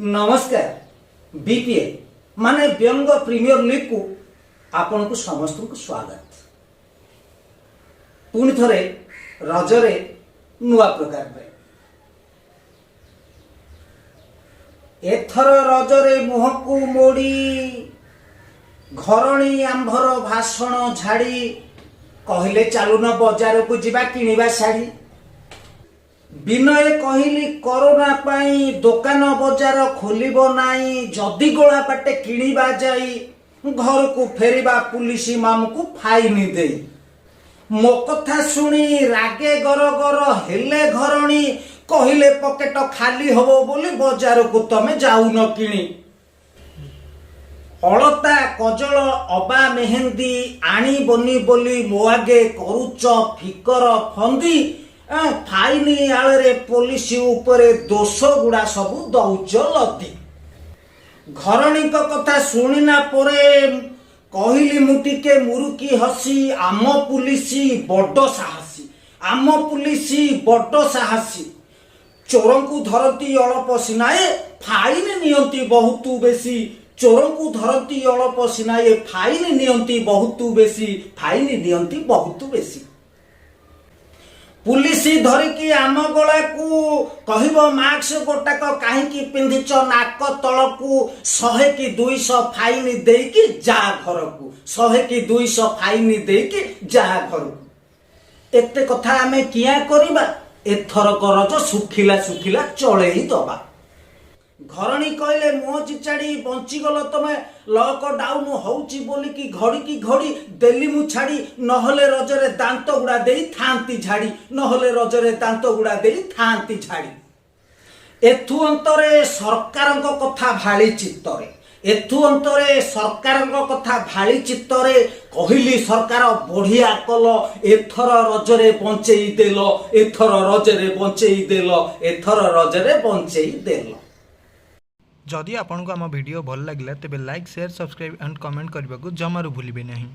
नमस्कार बीपीए माने व्यंग प्रीमियर लीग को आपण को समस्त को स्वागत। पुणी थरे रजरे नुआ प्रकार एथर रजरे मुह को मोड़ी घरणी आंभर भाषण झाड़ी कहले चलुन बजार को जिबा किनिबा शाड़ी। विनय कहली कोरोना पाई दुकान बजार खोलिबो नाई जदि गोला बाटे किनिबा जाई घर को फेरिबा पुलिस मामू को फाइन दे। मो कथा सुनी रागे गर गर हेले घरणी कहले पकेट खाली हबो बोली बजार को तमे जाऊ न किणी। अलता कजल अबा मेहंदी आनी बनी बोली मो आगे करूच फिकर फंदी फाइन आले पुलिस उपरे दोष गुड़ा सब दौच लदी। घरणी कथा शुणिना परे कहली मुटिके मुरुकी हसी आम पुलिस बड़ साहसी आम पुलिस बड़ साहसी। चोर को धरती अल्प सिनाए फाइन नियंती बहुत बेसी चोर को धरती अल्प सिनाए फाइन नियंती बहुत बेसी फाइन नियंती बहुत बेसी। पुलिस धरिकी आम गला को कहब मास्क गोटाक कहीं पिंधिच नाक तल को 100 कि 200 फाइन देकी जा घर को 100 कि 200 फाइन देकी जा घर को। एते कथा आमे किया करिबा एथर करज सुखिला सुखिला चलई दबा। घरणी कहले मुह चिचाड़ी बंचीगल तमे लॉकडाउन होउची बोली कि घड़ी देली मु छाड़ी नहले रजरे दांत गुड़ा देई थांती झाड़ी नहले रजरे दांत गुड़ा देई थांती झाड़ी। एथु अंतरे सरकार कथा भाली चित्तरे एथु अंतरे सरकार कथा भाली चित्तरे कहली सरकार बढ़िया कल एथर रजरे बंचेई देल एथर रजरे बंचेई देल एथर रजरे बंचेई देल। जदि आपको आम वीडियो भल लगे तेब like share subscribe and comment करने को जमारू भूलिए नहीं।